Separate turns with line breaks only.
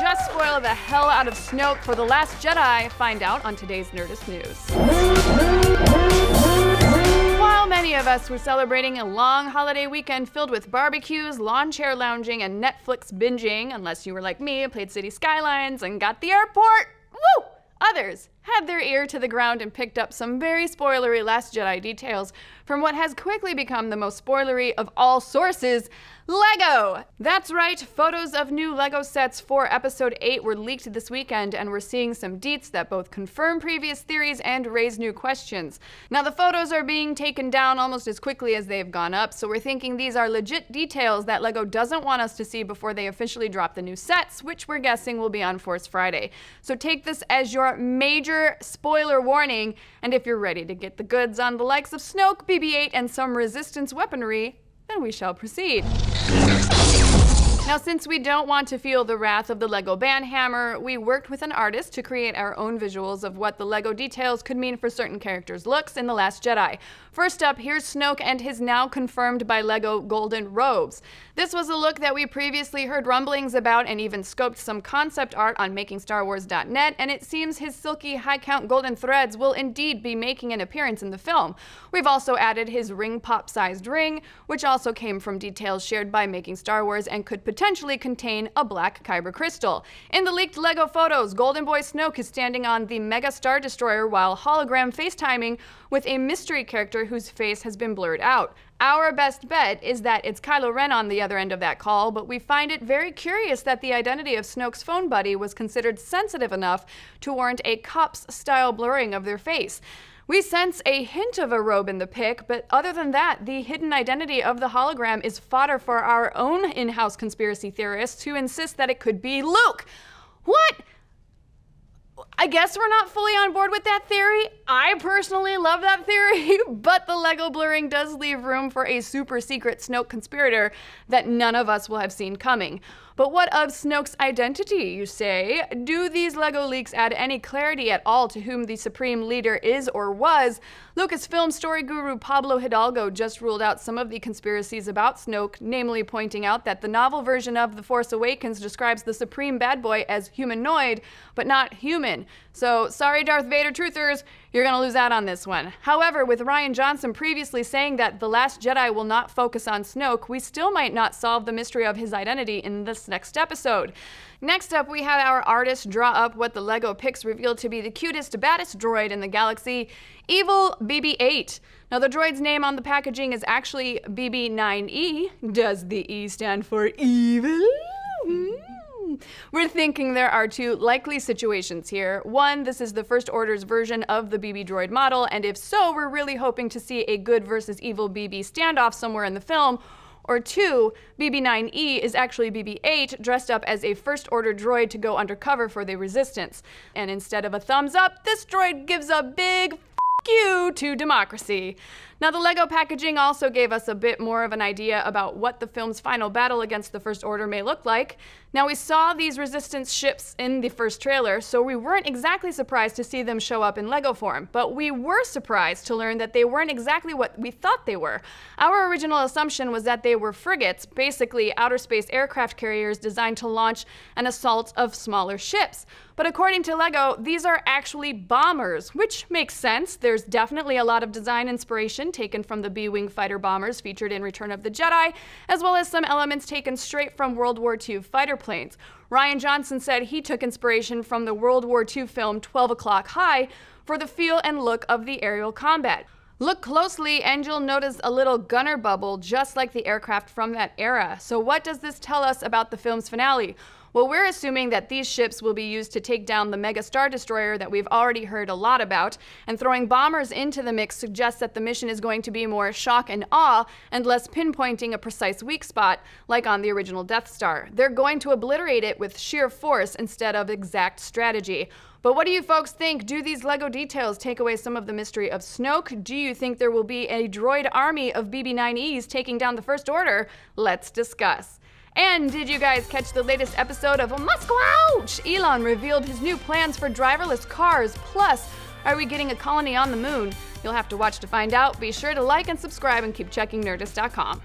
just spoil the hell out of Snoke for The Last Jedi? Find out on today's Nerdist News. While many of us were celebrating a long holiday weekend filled with barbecues, lawn chair lounging, and Netflix binging, unless you were like me and played City Skylines and got the airport, woo! Others had their ear to the ground and picked up some very spoilery Last Jedi details from what has quickly become the most spoilery of all sources, LEGO! That's right, photos of new LEGO sets for Episode 8 were leaked this weekend, and we're seeing some deets that both confirm previous theories and raise new questions. Now, the photos are being taken down almost as quickly as they've gone up, so we're thinking these are legit details that LEGO doesn't want us to see before they officially drop the new sets, which we're guessing will be on Force Friday. So take this as your major spoiler warning, and if you're ready to get the goods on the likes of Snoke, BB-8, and some Resistance weaponry, then we shall proceed. Now, since we don't want to feel the wrath of the LEGO banhammer, we worked with an artist to create our own visuals of what the LEGO details could mean for certain characters' looks in The Last Jedi. First up, here's Snoke and his now confirmed by LEGO golden robes. This was a look that we previously heard rumblings about and even scoped some concept art on makingstarwars.net, and it seems his silky high-count golden threads will indeed be making an appearance in the film. We've also added his ring pop-sized ring, which also came from details shared by Making Star Wars and could potentially contain a black kyber crystal. In the leaked LEGO photos, Golden Boy Snoke is standing on the Mega Star Destroyer while hologram FaceTiming with a mystery character whose face has been blurred out. Our best bet is that it's Kylo Ren on the other end of that call, but we find it very curious that the identity of Snoke's phone buddy was considered sensitive enough to warrant a cops-style blurring of their face. We sense a hint of a robe in the pic, but other than that, the hidden identity of the hologram is fodder for our own in-house conspiracy theorists who insist that it could be Luke. What? I guess we're not fully on board with that theory. I personally love that theory, but the LEGO blurring does leave room for a super secret Snoke conspirator that none of us will have seen coming. But what of Snoke's identity, you say? Do these LEGO leaks add any clarity at all to whom the supreme leader is or was? Lucasfilm story guru Pablo Hidalgo just ruled out some of the conspiracies about Snoke, namely pointing out that the novel version of The Force Awakens describes the supreme bad boy as humanoid, but not human. So, sorry Darth Vader truthers, you're gonna lose out on this one. However, with Rian Johnson previously saying that The Last Jedi will not focus on Snoke, we still might not solve the mystery of his identity in this next episode. Next up, we have our artist draw up what the LEGO pics revealed to be the cutest, baddest droid in the galaxy, Evil BB-8. Now, the droid's name on the packaging is actually BB-9E. Does the E stand for evil? We're thinking there are two likely situations here. One, this is the First Order's version of the BB droid model, and if so, we're really hoping to see a good versus evil BB standoff somewhere in the film. Or two, BB-9E is actually BB-8 dressed up as a First Order droid to go undercover for the Resistance. And instead of a thumbs up, this droid gives a big f*** you to democracy. Now, the LEGO packaging also gave us a bit more of an idea about what the film's final battle against the First Order may look like. Now, we saw these Resistance ships in the first trailer, so we weren't exactly surprised to see them show up in LEGO form, but we were surprised to learn that they weren't exactly what we thought they were. Our original assumption was that they were frigates, basically outer space aircraft carriers designed to launch an assault of smaller ships. But according to LEGO, these are actually bombers, which makes sense. There's definitely a lot of design inspiration taken from the B-wing fighter bombers featured in Return of the Jedi, as well as some elements taken straight from World War II fighter planes. Rian Johnson said he took inspiration from the World War II film 12 O'Clock High for the feel and look of the aerial combat. Look closely and you'll notice a little gunner bubble just like the aircraft from that era. So what does this tell us about the film's finale? Well, we're assuming that these ships will be used to take down the Mega Star Destroyer that we've already heard a lot about, and throwing bombers into the mix suggests that the mission is going to be more shock and awe and less pinpointing a precise weak spot like on the original Death Star. They're going to obliterate it with sheer force instead of exact strategy. But what do you folks think? Do these LEGO details take away some of the mystery of Snoke? Do you think there will be a droid army of BB-9Es taking down the First Order? Let's discuss. And did you guys catch the latest episode of Musquouch? Elon revealed his new plans for driverless cars. Plus, are we getting a colony on the moon? You'll have to watch to find out. Be sure to like and subscribe and keep checking Nerdist.com.